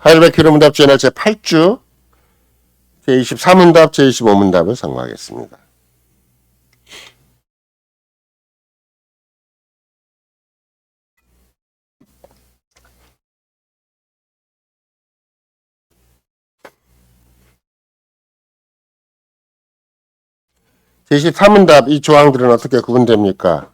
하이델베르크 교리문답 GNL 제8주 제23문답 제25문답을 상고하겠습니다. 제23문답 이 조항들은 어떻게 구분됩니까?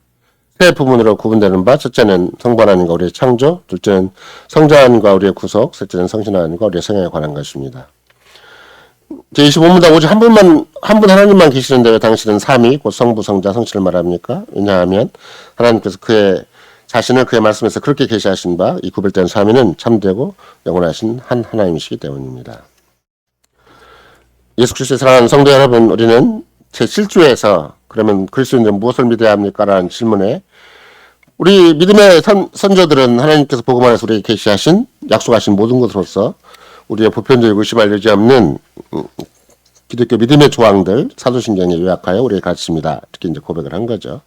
세 부분으로 구분되는 바, 첫째는 성부 하나님과 우리의 창조, 둘째는 성자 하나님과 우리의 구속, 셋째는 성신 하나님과 우리의 성향에 관한 것입니다. 제25문답 오직 한 분 하나님만 계시는데 왜 당신은 삼위, 곧 성부, 성자, 성신을 말합니까? 왜냐하면 하나님께서 그의 자신을 그의 말씀에서 그렇게 계시하신 바, 이 구별된 삼위는 참되고 영원하신 한 하나님이시기 때문입니다. 예수 그리스도의 사랑하는 성도 여러분, 우리는 제7주에서 그러면 그리스도인들은 무엇을 믿어야 합니까? 라는 질문에 우리 믿음의 선조들은 하나님께서 복음 안에서 우리에게 계시하신 약속하신 모든 것으로서 우리의 보편적이고 의심할 여지 없는 기독교 믿음의 조항들 사도신경에 요약하여 우리에게 가르칩니다. 이렇게 이제 고백을 한 거죠.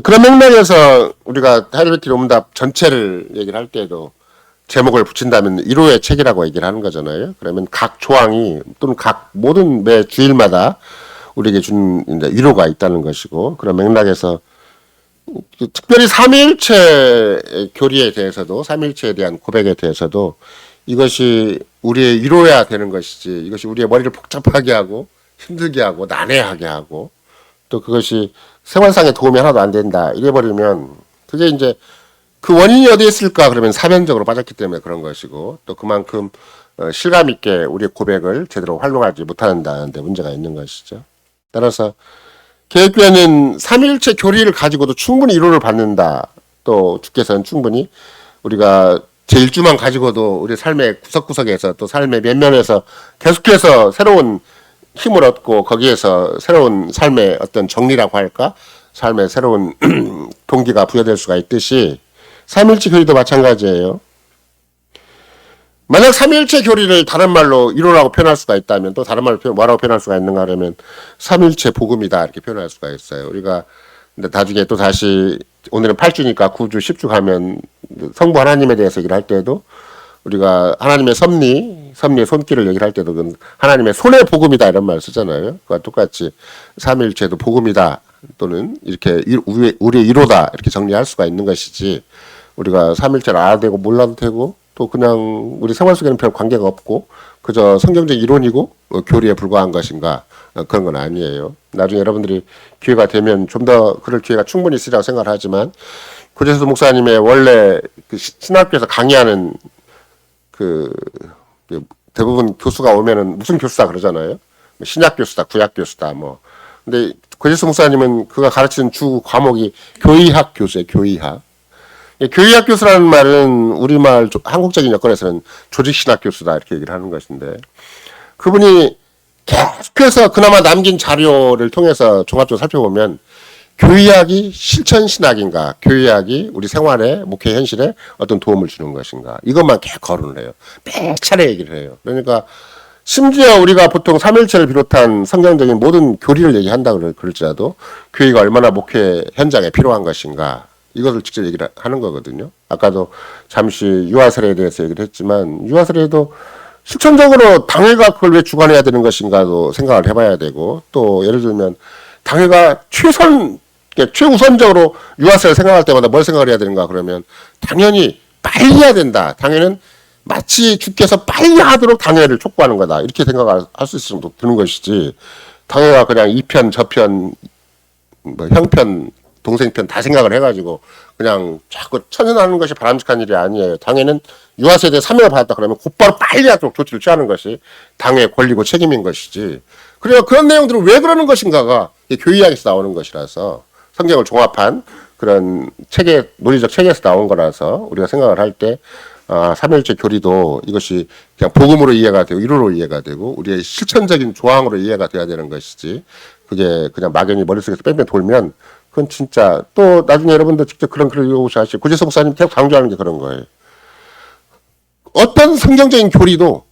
그런 맥락에서 우리가 하이델베르크 교리문답 전체를 얘기를 할 때에도 제목을 붙인다면 1호의 책이라고 얘기를 하는 거잖아요. 그러면 각 조항이 또는 각 모든 매 주일마다 우리에게 준 이제 위로가 있다는 것이고, 그런 맥락에서 특별히 삼위일체 교리에 대해서도, 삼위일체에 대한 고백에 대해서도 이것이 우리의 위로야 되는 것이지, 이것이 우리의 머리를 복잡하게 하고 힘들게 하고 난해하게 하고 또 그것이 생활상의 도움이 하나도 안 된다 이래버리면 그게 이제 그 원인이 어디에 있을까? 그러면 사변적으로 빠졌기 때문에 그런 것이고, 또 그만큼 실감 있게 우리의 고백을 제대로 활용하지 못한다는 데 문제가 있는 것이죠. 따라서 개혁교회는 삼위일체 교리를 가지고도 충분히 위로를 받는다. 또 주께서는 충분히 우리가 제1주만 가지고도 우리 삶의 구석구석에서 또 삶의 면면에서 계속해서 새로운 힘을 얻고 거기에서 새로운 삶의 어떤 정리라고 할까? 삶의 새로운 동기가 부여될 수가 있듯이 삼위일체 교리도 마찬가지예요. 만약 삼위일체 교리를 다른 말로 위로라고 표현할 수가 있다면 또 다른 말로 뭐라고 표현할 수가 있는가 하면 삼위일체 복음이다 이렇게 표현할 수가 있어요. 우리가 근데 나중에 또 다시 오늘은 8주니까 9주, 10주 가면 성부 하나님에 대해서 얘기를 할 때도 우리가 하나님의 섭리의 손길을 얘기를 할 때도 하나님의 손의 복음이다 이런 말을 쓰잖아요. 그와 똑같이 삼위일체도 복음이다 또는 이렇게 우리의 위로다 이렇게 정리할 수가 있는 것이지, 우리가 삼위일체를 알아야 되고 몰라도 되고 또 그냥 우리 생활 속에는 별 관계가 없고 그저 성경적 이론이고 교리에 불과한 것인가, 그런 건 아니에요. 나중에 여러분들이 기회가 되면 좀 더 그럴 기회가 충분히 있으리라고 생각을 하지만, 고재수 목사님의 원래 그 신학교에서 강의하는 그 대부분 교수가 오면은 무슨 교수다 그러잖아요. 신약 교수다, 구약 교수다 뭐. 근데 고재수 목사님은 그가 가르치는 주 과목이 교의학 교수예요. 교의학. 교의학 교수라는 말은 우리말 한국적인 여건에서는 조직신학 교수다 이렇게 얘기를 하는 것인데, 그분이 계속해서 그나마 남긴 자료를 통해서 종합적으로 살펴보면 교의학이 실천신학인가, 교의학이 우리 생활에 목회 현실에 어떤 도움을 주는 것인가, 이것만 계속 거론을 해요. 매 차례 얘기를 해요. 그러니까 심지어 우리가 보통 삼위일체를 비롯한 성경적인 모든 교리를 얘기한다 그럴지라도 교회가 얼마나 목회 현장에 필요한 것인가, 이것을 직접 얘기를 하는 거거든요. 아까도 잠시 유아세례에 대해서 얘기를 했지만, 유아세례도 실천적으로 당회가 그걸 왜 주관해야 되는 것인가도 생각을 해봐야 되고, 또 예를 들면 당회가 최우선적으로 유아세례를 생각할 때마다 뭘 생각을 해야 되는가 그러면 당연히 빨리 해야 된다. 당회는 마치 주께서 빨리 하도록 당회를 촉구하는 거다. 이렇게 생각을 할 수 있을 정도 드는 것이지, 당회가 그냥 2편, 저편, 뭐 형편, 동생편 다 생각을 해가지고 그냥 자꾸 천연하는 것이 바람직한 일이 아니에요. 당회는 유아세대 사명을 받았다 그러면 곧바로 빨리 하도록 조치를 취하는 것이 당회의 권리고 책임인 것이지, 그리고 그런 내용들은 왜 그러는 것인가가 교의학에서 나오는 것이라서, 성경을 종합한 그런 책의 논리적 책에서 나온 거라서 우리가 생각을 할 때 삼위일체 교리도 이것이 그냥 복음으로 이해가 되고 위로로 이해가 되고 우리의 실천적인 조항으로 이해가 돼야 되는 것이지, 그게 그냥 막연히 머릿속에서 뺑뺑 돌면 그건 진짜, 또 나중에 여러분들 직접 그런 글을 읽어보셔야지, 고재수 목사님 계속 강조하는 게 그런 거예요. 어떤 성경적인 교리도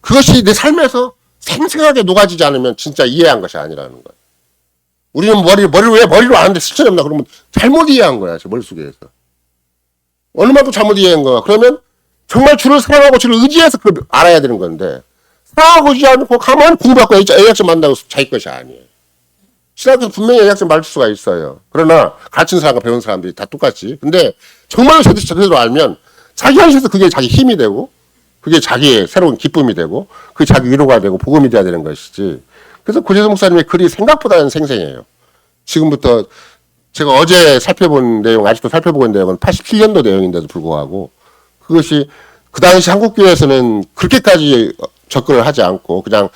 그것이 내 삶에서 생생하게 녹아지지 않으면 진짜 이해한 것이 아니라는 거예요. 우리는 머리를 왜 머리로 아는데 실천이 없나 그러면 잘못 이해한 거야, 저 머릿속에서. 어느 만큼 잘못 이해한 거야. 그러면 정말 주를 사랑하고 주를 의지해서 그걸 알아야 되는 건데, 사랑하고 의지 않고 가만히 공부하고 A학점 만나고 자기 것이 아니에요. 신학에서 분명히 A학점 맞을 수가 있어요. 그러나 가르치는 사람과 배우는 사람들이 다 똑같지. 근데 정말로 제대로 알면 자기 현실에서 그게 자기 힘이 되고, 그게 자기의 새로운 기쁨이 되고, 그게 자기 위로가 되고 복음이 돼야 되는 것이지. 그래서 고재성 목사님의 글이 생각보다는 생생해요. 지금부터 제가 어제 살펴본 내용, 아직도 살펴보고 있는 내용은 87년도 내용인데도 불구하고, 그것이 그 당시 한국교회에서는 그렇게까지 접근을 하지 않고 그냥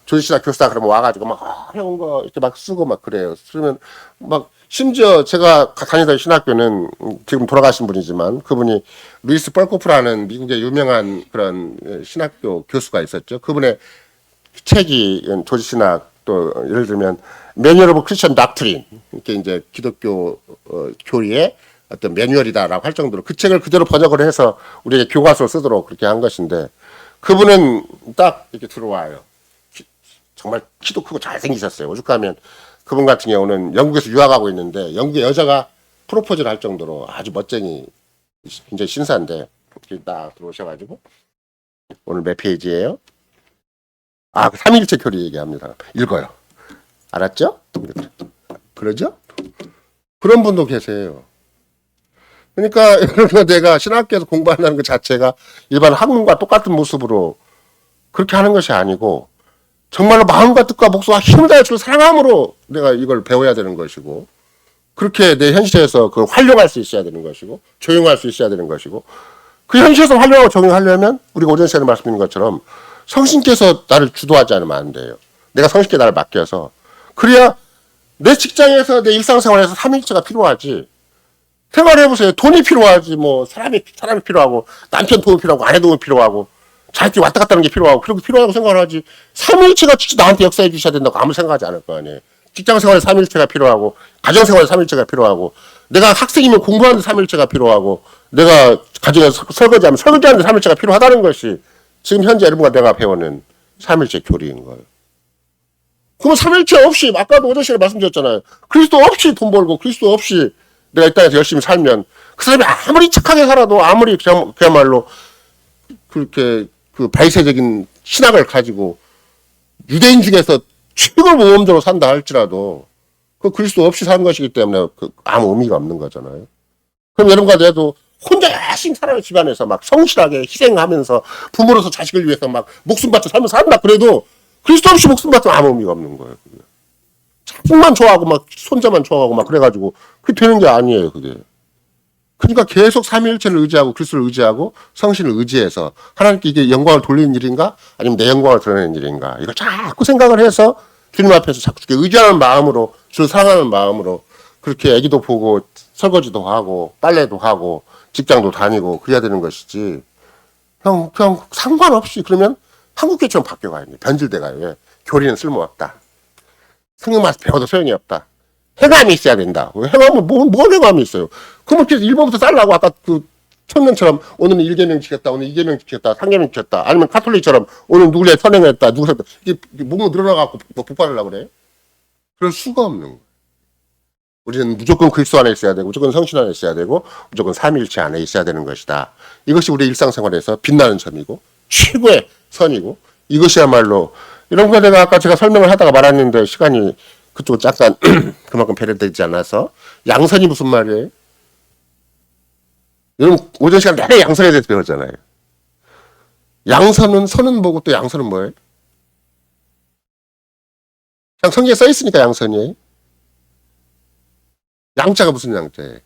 조지신학 교수다 그러면 와가지고 막 어려운 거 이렇게 막 쓰고 막 그래요. 그러면 막 심지어 제가 다니던 신학교는 지금 돌아가신 분이지만 그분이 루이스 뻘코프라는 미국의 유명한 그런 신학교 교수가 있었죠. 그분의 책이 조지신학 또 예를 들면 매뉴얼 오브 크리스천 닥트린 이렇게 이제 기독교 교리의 어떤 매뉴얼이다라고 할 정도로 그 책을 그대로 번역을 해서 우리에게 교과서로 쓰도록 그렇게 한 것인데 그분은 딱 이렇게 들어와요. 정말 키도 크고 잘생기셨어요. 오죽하면 그분 같은 경우는 영국에서 유학하고 있는데 영국의 여자가 프로포즈를 할 정도로 아주 멋쟁이 굉장히 신사인데 이렇게 딱 들어오셔가지고 오늘 몇 페이지예요? 아, 삼위일체 교리 얘기합니다. 읽어요. 알았죠? 그러죠? 그런 분도 계세요. 그러니까 내가 신학교에서 공부한다는 것 자체가 일반 학문과 똑같은 모습으로 그렇게 하는 것이 아니고 정말로 마음과 뜻과 목숨과 힘을 다해 주를 사랑함으로 내가 이걸 배워야 되는 것이고 그렇게 내 현실에서 그걸 활용할 수 있어야 되는 것이고 적용할 수 있어야 되는 것이고 그 현실에서 활용하고 적용하려면 우리가 오전 시간에 말씀드린 것처럼 성신께서 나를 주도하지 않으면 안 돼요. 내가 성신께 나를 맡겨서 그래야 내 직장에서 내 일상생활에서 삼일체가 필요하지. 생활해보세요. 돈이 필요하지 뭐 사람이 필요하고 남편 도움 필요하고 아내 도움 필요하고 자기 왔다 갔다 하는 게 필요하고 그렇게 필요하다고 생각을 하지. 삼일체가 진짜 나한테 역사해 주셔야 된다고 아무 생각하지 않을 거 아니에요. 직장생활에 삼일체가 필요하고 가정생활에 삼일체가 필요하고 내가 학생이면 공부하는데 삼일체가 필요하고 내가 가정에서 설거지하면 설거지하는데 삼일체가 필요하다는 것이 지금 현재 여러분과 내가 배우는 삼일체 교리인 거예요. 그러면 삼일체 없이 아까도 오전 시간에 말씀드렸잖아요. 그리스도 없이 돈 벌고 그리스도 없이 내가 이 땅에서 열심히 살면 그 사람이 아무리 착하게 살아도 아무리 그야말로 그렇게 그 발세적인 신학을 가지고 유대인 중에서 최고 모범적으로 산다 할지라도 그 그리스도 없이 사는 것이기 때문에 그 아무 의미가 없는 거잖아요. 그럼 여러분과 내도 혼자 열심히 살아요. 집안에서 막 성실하게 희생하면서 부모로서 자식을 위해서 막 목숨 바쳐 살면서 산다 그래도 그리스도 없이 목숨 바쳐 아무 의미가 없는 거예요. 그게. 자식만 좋아하고 막 손자만 좋아하고 막 그래가지고 그게 되는 게 아니에요. 그게. 그러니까 계속 삼위일체를 의지하고 그리스도를 의지하고 성신을 의지해서 하나님께 이게 영광을 돌리는 일인가 아니면 내 영광을 드러내는 일인가 이걸 자꾸 생각을 해서 주님 앞에서 자꾸 의지하는 마음으로 주를 사랑하는 마음으로 그렇게 애기도 보고 설거지도 하고 빨래도 하고 직장도 다니고 그래야 되는 것이지 그냥 상관없이 그러면 한국교회처럼 바뀌어가야 돼. 변질돼가요. 왜? 교리는 쓸모없다. 성경만 배워도 소용이 없다. 해감이 있어야 된다. 해감은 뭘 해감이 있어요? 그러면 계속 1번부터 잘라고 아까 그 청년처럼 오늘은 1계명 지켰다, 오늘 2계명 지켰다, 3계명 지켰다. 아니면 카톨릭처럼 오늘 누구를 선행했다, 누구를 이게 목록 늘어나갖고 복받으려고 그래? 그럴 수가 없는 거예요. 우리는 무조건 그리스도 안에 있어야 되고, 무조건 성신 안에 있어야 되고, 무조건 삼위일체 안에 있어야 되는 것이다. 이것이 우리 일상생활에서 빛나는 점이고, 최고의 선이고, 이것이야말로 이런 거 내가 아까 제가 설명을 하다가 말았는데 시간이 그쪽 잠깐 그만큼 배려되지 않아서 양선이 무슨 말이에요? 여러분 오전 시간 내내 양선에 대해서 배웠잖아요. 양선은 선은 뭐고 또 양선은 뭐예요? 그냥 성경에 써 있으니까 양선이에요. 양자가 무슨 양자예요?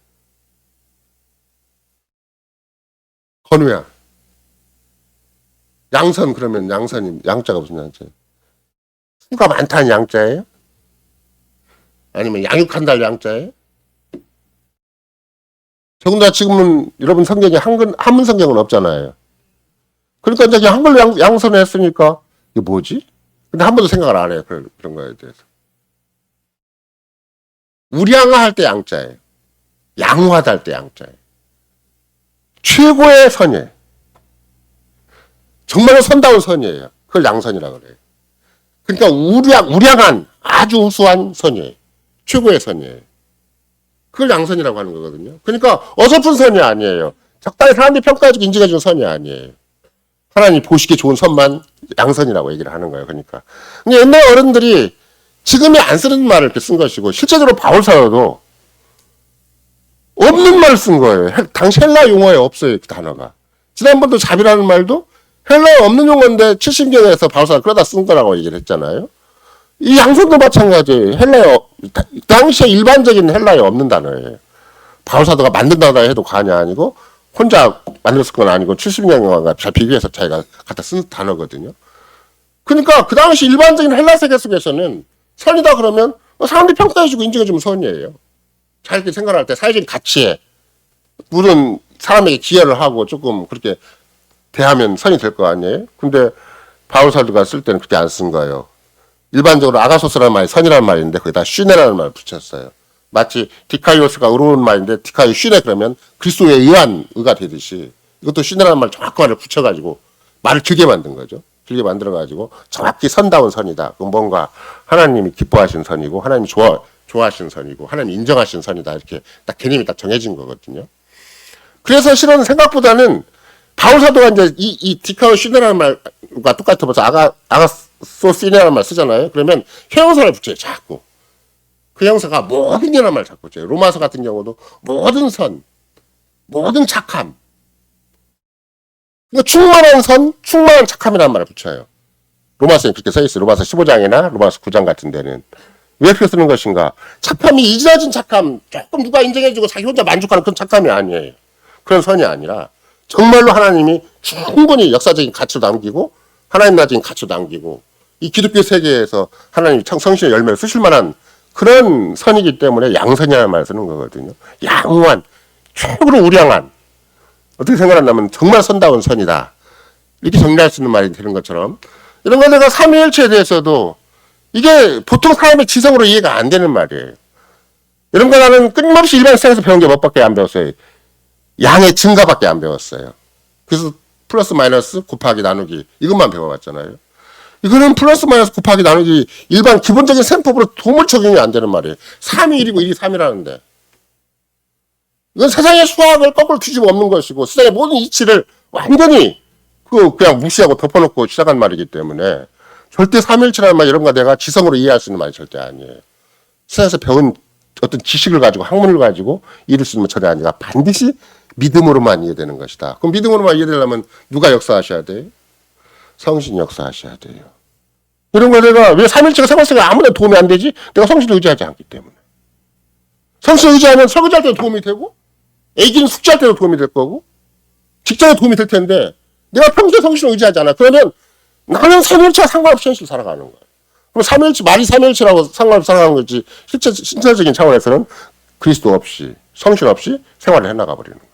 건우야. 양선 그러면 양선이 양자가 무슨 양자예요? 수가 많다는 양자예요? 아니면 양육한다는 양자예요? 더군다나 지금은 여러분 성경에 한문 성경은 없잖아요. 그러니까 이제 한글로 양선을 했으니까 이게 뭐지? 근데 한 번도 생각을 안 해요. 그런 거에 대해서. 우량화 할 때 양자예요. 양화다 할 때 양자예요. 최고의 선이에요. 정말로 선다운 선이에요. 그걸 양선이라고 그래요. 그러니까 우량한 아주 우수한 선이에요. 최고의 선이에요. 그걸 양선이라고 하는 거거든요. 그러니까 어설픈 선이 아니에요. 적당히 사람들이 평가해주고 인정해주는 선이 아니에요. 하나님 보시기에 좋은 선만 양선이라고 얘기를 하는 거예요. 그러니까. 근데 옛날 어른들이 지금이 안 쓰는 말을 이렇게 쓴 것이고, 실제적으로 바울사도도 없는 말을 쓴 거예요. 당시 헬라 용어에 없어요, 그 단어가. 지난번도 자비라는 말도 헬라에 없는 용어인데 70경에서 바울사가 끌어다 쓴 거라고 얘기를 했잖아요. 이 양선도 마찬가지예요. 당시에 일반적인 헬라에 없는 단어예요. 바울사도가 만든 단어라 해도 과언이 아니고, 혼자 만들었을 건 아니고 70년과 잘 비교해서 자기가 갖다 쓴 단어거든요. 그러니까 그 당시 일반적인 헬라 세계 속에서는 선이다 그러면 사람들이 평가해주고 인정해주면 선이에요. 자기가 생각할 때 사회적인 가치에 물은 사람에게 기여를 하고 조금 그렇게 대하면 선이 될 거 아니에요. 근데 바울사도가 쓸 때는 그렇게 안 쓴 거예요. 일반적으로 아가소스라는 말이 선이라는 말인데 거기다 슈네라는 말을 붙였어요. 마치 디카이오스가 의로운 말인데 디카이 슈네 그러면 그리스도에 의한 의가 되듯이 이것도 슈네라는 말 정확한 말을 붙여가지고 말을 길게 만든 거죠. 길게 만들어가지고 정확히 선다운 선이다. 그건 뭔가 하나님이 기뻐하신 선이고 하나님이 좋아하신 선이고 하나님이 인정하신 선이다. 이렇게 딱 개념이 딱 정해진 거거든요. 그래서 실은 생각보다는 바울사도가 이제 이 디카이 슈네라는 말과 똑같아 보서 아가소시네라는 말 쓰잖아요. 그러면 형용사를 붙여요. 자꾸. 그 형사가 모든 이라는 말 자꾸 써요. 로마서 같은 경우도 모든 선, 모든 착함. 그러니까 충만한 선, 충만한 착함이라는 말을 붙여요. 로마서에 그렇게 써있어요. 로마서 15장이나 로마서 9장 같은 데는. 왜 그렇게 쓰는 것인가? 착함이 이지라진 착함, 조금 누가 인정해주고 자기 혼자 만족하는 그런 착함이 아니에요. 그런 선이 아니라 정말로 하나님이 충분히 역사적인 가치로 남기고 하나님 나중에 가치로 남기고 이 기독교 세계에서 하나님이 성신의 열매를 쓰실 만한 그런 선이기 때문에 양선이라는 말을 쓰는 거거든요. 양호한, 최고로 우량한. 어떻게 생각한다면 정말 선다운 선이다. 이렇게 정리할 수 있는 말이 되는 것처럼 이런 거 내가 삼위일체에 대해서도 이게 보통 사람의 지성으로 이해가 안 되는 말이에요. 이런 거 나는 끊임없이 일반 세상에서 배운 게 몇밖에 안 배웠어요. 양의 증가밖에 안 배웠어요. 그래서 플러스 마이너스 곱하기 나누기 이것만 배워봤잖아요. 이거는 플러스 마이너스 곱하기 나누기 일반 기본적인 셈법으로 도무지 적용이 안 되는 말이에요. 3이 1이고 1이 3이라는데. 이건 세상의 수학을 거꾸로 뒤집어 엎는 것이고 세상의 모든 이치를 완전히 그냥 무시하고 덮어놓고 시작한 말이기 때문에 절대 삼일체라는 말 이런 거 내가 지성으로 이해할 수 있는 말이 절대 아니에요. 세상에서 배운 어떤 지식을 가지고 학문을 가지고 이룰 수 있는 절대 아니라 반드시 믿음으로만 이해되는 것이다. 그럼 믿음으로만 이해되려면 누가 역사하셔야 돼요? 성신이 역사하셔야 돼요. 이런 거 내가 왜 삼일체가 생활 속에 아무나 도움이 안 되지? 내가 성신을 의지하지 않기 때문에. 성신을 의지하면 설거지할 때도 도움이 되고 애기는 숙제할 때도 도움이 될 거고 직장에 도움이 될 텐데 내가 평소에 성신을 의지하지 않아. 그러면 나는 삼일체와 상관없이 현실 살아가는 거예요. 그럼 삼일체, 말이 삼일체라고 상관없이 살아가는 거지 신체적인 차원에서는 그리스도 없이 성신 없이 생활을 해나가 버리는 거예요.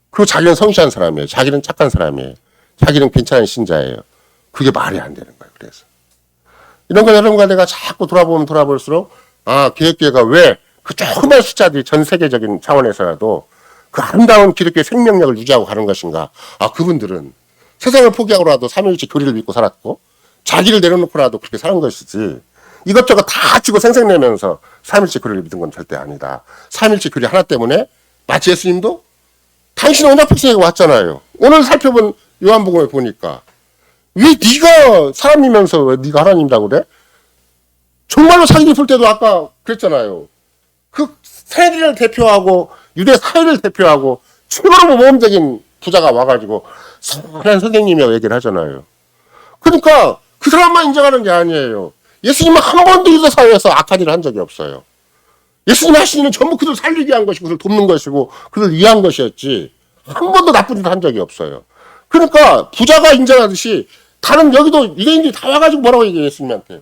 그리고 자기는 성실한 사람이에요. 자기는 착한 사람이에요. 자기는 괜찮은 신자예요. 그게 말이 안 되는 거예요. 그래서 이런 거 여러분과 내가 자꾸 돌아보면 돌아볼수록 개혁교회가 왜 그 조그만 숫자들이 전 세계적인 차원에서라도 그 아름다운 기독교의 생명력을 유지하고 가는 것인가. 그분들은 세상을 포기하고라도 삼위일체 교리를 믿고 살았고 자기를 내려놓고라도 그렇게 사는 것이지 이것저것 다 주고 생색내면서 삼위일체 교리를 믿은 건 절대 아니다. 삼위일체 교리 하나 때문에 마치 예수님도 당신은 언약 백성에게 왔잖아요. 오늘 살펴본 요한복음에 보니까 왜 네가 사람이면서 왜 네가 하나님이라고 그래? 정말로 자기를 볼 때도 아까 그랬잖아요. 그 세리를 대표하고 유대 사회를 대표하고 최고로 모범적인 부자가 와가지고 선한 선생님이라고 얘기를 하잖아요. 그러니까 그 사람만 인정하는 게 아니에요. 예수님은 한 번도 유대 사회에서 악한 일을 한 적이 없어요. 예수님 하신 일은 전부 그들 살리기 위한 것이고 그들 돕는 것이고 그들 위한 것이었지 한 번도 나쁜 일을 한 적이 없어요. 그러니까 부자가 인정하듯이 다른 여기도 유대인들이 다 와가지고 뭐라고 얘기해요. 예수님한테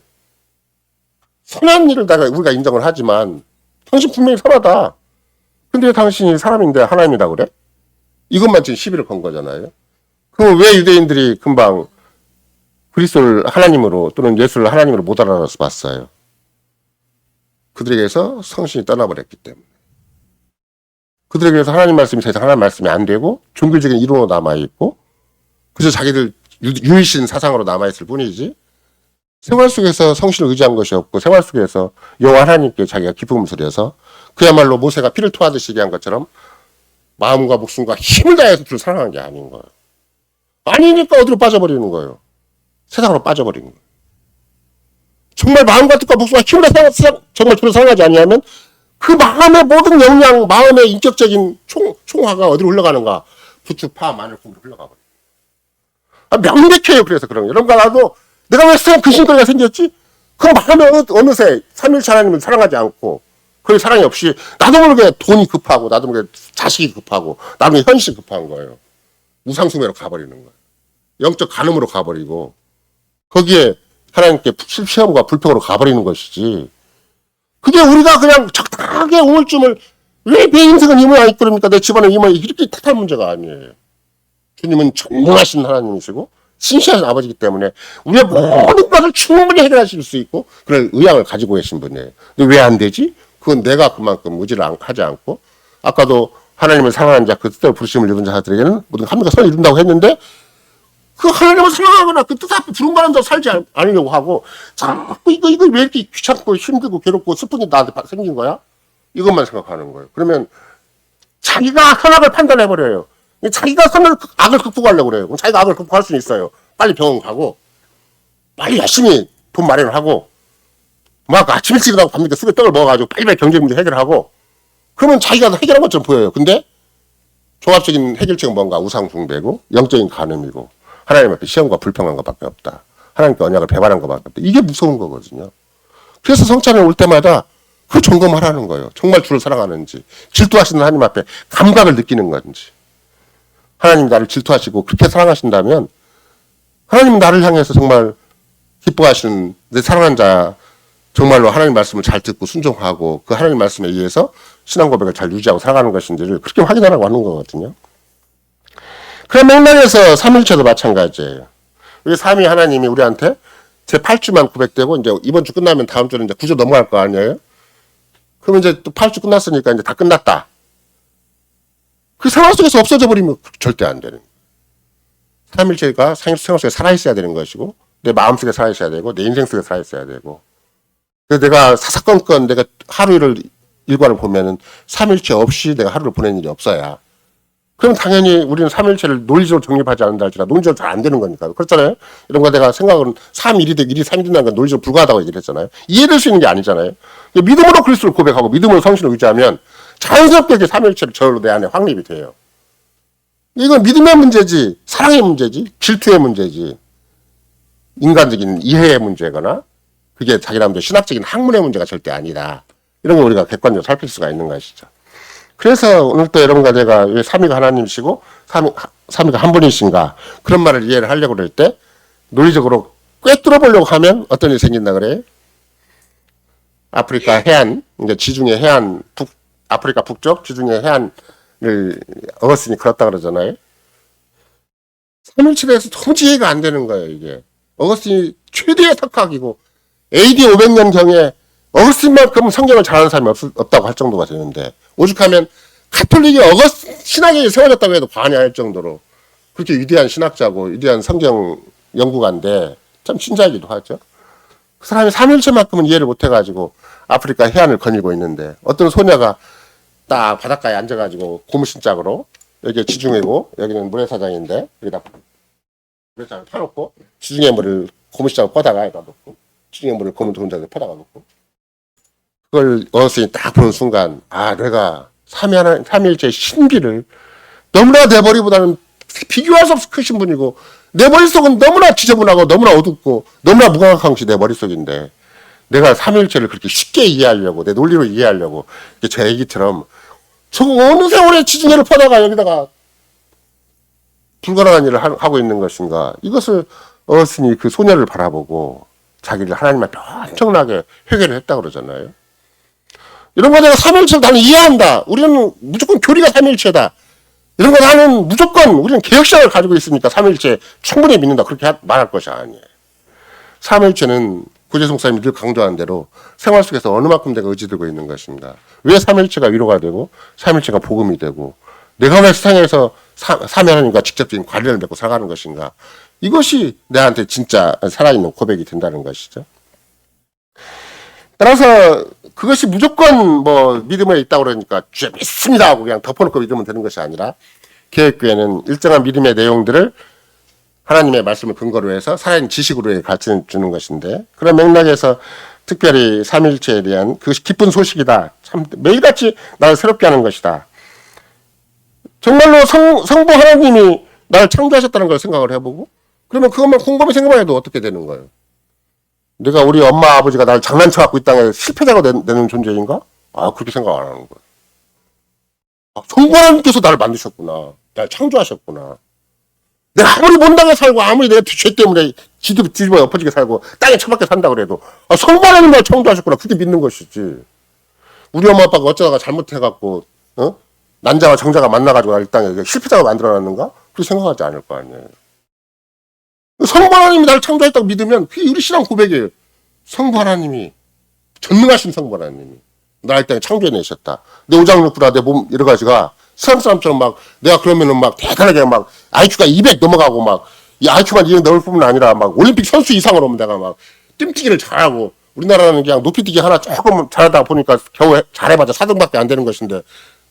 선한 일을 우리가 인정을 하지만 당신 분명히 선하다. 근데 당신이 사람인데 하나님이다 그래? 이것만 지금 시비를 건 거잖아요. 그럼 왜 유대인들이 금방 그리스도를 하나님으로 또는 예수를 하나님으로 못 알아서 봤어요? 그들에게서 성신이 떠나버렸기 때문에. 그들에게서 하나님 말씀이 더 이상 하나님 말씀이 안 되고 종교적인 이론으로 남아있고 그래서 자기들 유일신 사상으로 남아있을 뿐이지 생활 속에서 성신을 의지한 것이 없고 생활 속에서 여호와 하나님께 자기가 기쁨을 드려서 그야말로 모세가 피를 토하듯이 얘기한 것처럼 마음과 목숨과 힘을 다해서 주를 사랑하는 게 아닌 거예요. 아니니까 어디로 빠져버리는 거예요. 세상으로 빠져버리는 거예요. 정말 마음과 뜻과 목숨과 힘을 다해서 정말 주를 사랑하지 아니하면 그 마음의 모든 역량, 마음의 인격적인 총화가 어디로 흘러가는가? 부추, 파, 마늘, 콩으로 흘러가버려요. 명백해요. 그래서 그런 거예요. 여러분과 나도 내가 왜 세상 근심거리가 생겼지? 그 마음에 어느새 삼일체 하나님을 사랑하지 않고 그 사랑이 없이 나도 모르게 돈이 급하고 나도 모르게 자식이 급하고 나도 모르게 현실이 급한 거예요. 우상숭배로 가버리는 거예요. 영적 간음으로 가버리고 거기에 하나님께 실시험과 불평으로 가버리는 것이지. 그게 우리가 그냥 적당하게 우울증을 왜 내 인생은 이 모양 이끌입니까? 내 집안은 이 모양 이렇게 탓할 문제가 아니에요. 주님은 전능하신 하나님이시고 신실하신 아버지이기 때문에 우리의 모든 것을 충분히 해결하실 수 있고 그런 의향을 가지고 계신 분이에요. 근데 왜 안 되지? 그건 내가 그만큼 의지를 하지 않고 아까도 하나님을 사랑하는 자 그 뜻대로 부르심을 입은 자들에게는 모든 함과 선을 이룬다고 했는데 그 하나님을 사랑하거나 그 뜻 앞에 부름받은 자 살지 않으려고 하고 자꾸 이거 왜 이렇게 귀찮고 힘들고 괴롭고 슬픈 게 나한테 생긴 거야? 이것만 생각하는 거예요. 그러면 자기가 선악을 판단해버려요. 자기가 악을 극복하려고 그래요. 그럼 자기가 악을 극복할 수 있어요. 빨리 병원 가고 빨리 열심히 돈 마련을 하고 막 아침 일찍 일어나고 밤늦게 술에 떡을 먹어가지고 빨리빨리 경제 문제 해결하고 그러면 자기가 해결한 것처럼 보여요. 근데 종합적인 해결책은 뭔가 우상숭배고 영적인 간음이고 하나님 앞에 시험과 불평한 것밖에 없다. 하나님께 언약을 배반한 것밖에 없다. 이게 무서운 거거든요. 그래서 성찬에 올 때마다 그 점검하라는 거예요. 정말 주를 사랑하는지 질투하시는 하나님 앞에 감각을 느끼는 건지 하나님 나를 질투하시고 그렇게 사랑하신다면 하나님은 나를 향해서 정말 기뻐하시는 내 사랑하는 자 정말로 하나님 말씀을 잘 듣고 순종하고 그 하나님 말씀에 의해서 신앙 고백을 잘 유지하고 살아가는 것인지를 그렇게 확인하라고 하는 거거든요. 그런 맥락에서 삼일체도 마찬가지예요. 우리 삼위 하나님이 우리한테 제 8주만 구백되고 이제 이번 주 끝나면 다음 주는 이제 9주 넘어갈 거 아니에요? 그러면 이제 또 8주 끝났으니까 이제 다 끝났다. 그 생활 속에서 없어져 버리면 절대 안 되는 거예요. 삼일체가 생활 속에 살아있어야 되는 것이고 내 마음 속에 살아있어야 되고 내 인생 속에 살아있어야 되고 그래서 내가 사사건건 내가 하루를 일과를 보면은 삼일체 없이 내가 하루를 보낸 일이 없어야 그럼 당연히 우리는 삼일체를 논리적으로 정립하지 않는다 할지라도 논리적으로 잘 안 되는 거니까 그렇잖아요. 이런 거 내가 생각은 3일이 되고 1이 3이 된다는 건 논리적으로 불가하다고 얘기를 했잖아요. 이해될 수 있는 게 아니잖아요. 믿음으로 그리스도를 고백하고 믿음으로 성신을 의지하면 자연스럽게 이제 삼일체를 저절로 내 안에 확립이 돼요. 이건 믿음의 문제지 사랑의 문제지 질투의 문제지 인간적인 이해의 문제거나 그게 자기 나름대로 신학적인 학문의 문제가 절대 아니다. 이런 거 우리가 객관적으로 살필 수가 있는 것이죠. 그래서 오늘 또 여러분과 제가 왜 삼위가 하나님이시고 삼위가 한 분이신가 그런 말을 이해를 하려고 그럴 때 논리적으로 꿰뚫어 보려고 하면 어떤 일이 생긴다 그래요? 아프리카 해안 이제 지중해 해안 아프리카 북쪽 지중해 해안을 어거스틴이 그렇다 그러잖아요. 삼일체에 대해서 도무지 이해가 안 되는 거예요. 이게 어거스틴이 최대의 석학이고 AD 500년경에 어거스틴만큼 성경을 잘하는 사람이 없다고 할 정도가 되는데 오죽하면 가톨릭이 신학이 세워졌다고 해도 과언이 아닐 정도로 그렇게 위대한 신학자고 위대한 성경 연구가인데 참 신자이기도 하죠. 그 사람이 삼일체만큼은 이해를 못해가지고 아프리카 해안을 거닐고 있는데 어떤 소녀가 딱 바닷가에 앉아가지고 고무신짝으로 여기 지중해고 여기는 모래사장인데 여기다 모래사장을 파놓고 지중해 물을 고무신짝을 퍼다가 여기다 놓고 지중해 물을 고무 동작에 퍼다가 놓고 그걸 어거스틴이 딱 보는 순간 아 내가 삼일체의 신비를 너무나 내 머리보다는 비교할 수 없이 크신 분이고 내 머릿속은 너무나 지저분하고 너무나 어둡고 너무나 무감각한 것이 내 머릿속인데 내가 삼일체를 그렇게 쉽게 이해하려고 내 논리로 이해하려고 제 얘기처럼 저거 어느 세월에 지중해를 퍼다가 여기다가 불가능한 일을 하고 있는 것인가 이것을 어거스틴이 그 소녀를 바라보고 자기를 하나님 앞에 엄청나게 회개를 했다고 그러잖아요. 이런 거 내가 삼일체를 나는 이해한다. 우리는 무조건 교리가 삼일체다. 이런 거 나는 무조건 우리는 개혁신학을 가지고 있으니까 삼일체 충분히 믿는다. 그렇게 말할 것이 아니에요. 삼일체는 구재성 목사님이 늘 강조하는 대로 생활 속에서 어느 만큼 내가 의지되고 있는 것인가. 왜 삼일체가 위로가 되고 삼일체가 복음이 되고 내가 왜 세상에서 삼위 하나님과 직접적인 관련을 맺고 살아가는 것인가. 이것이 내한테 진짜 살아있는 고백이 된다는 것이죠. 따라서 그것이 무조건 뭐 믿음에 있다고 그러니까 주여 믿습니다 하고 그냥 덮어놓고 믿으면 되는 것이 아니라 개혁교회는 일정한 믿음의 내용들을 하나님의 말씀을 근거로 해서 살아있는 지식으로 가르쳐 주는 것인데 그런 맥락에서 특별히 삼일체에 대한 그것이 기쁜 소식이다. 참 매일같이 나를 새롭게 하는 것이다. 정말로 성부 하나님이 나를 창조하셨다는 걸 생각을 해보고 그러면 그것만 곰곰이 생각해도 어떻게 되는 거예요? 내가 우리 엄마 아버지가 나를 장난쳐 갖고 이 땅에 실패자가 되는 존재인가? 아 그렇게 생각 안 하는 거예요. 아, 성부 하나님께서 나를 만드셨구나. 나를 창조하셨구나. 내가 아무리 못나게 살고 아무리 내가 죄 때문에 뒤집어 엎어지게 살고 땅에 처박혀 산다 그래도 성부 하나님 날 창조하셨구나. 그렇게 믿는 것이지. 우리 엄마 아빠가 어쩌다가 잘못해갖고 난자와 정자가 만나가지고 날 이 땅에 실패자가 만들어놨는가? 그렇게 생각하지 않을 거 아니에요. 성부 하나님이 나를 창조했다고 믿으면 그게 우리 신앙 고백이에요. 성부 하나님이 전능하신 성부 하나님이 나를 이 땅에 창조해내셨다. 내 오장육부라 내 몸 여러 가지가 세상 사람처럼 막 내가 그러면은 막 대단하게 막 IQ가 200 넘어가고 막 이 IQ만 200 넘을 뿐만 아니라 막 올림픽 선수 이상으로 오면 내가 막 뜀뛰기를 잘하고 우리나라는 그냥 높이뛰기 하나 조금 잘하다 보니까 겨우 잘해봤자 4등밖에 안 되는 것인데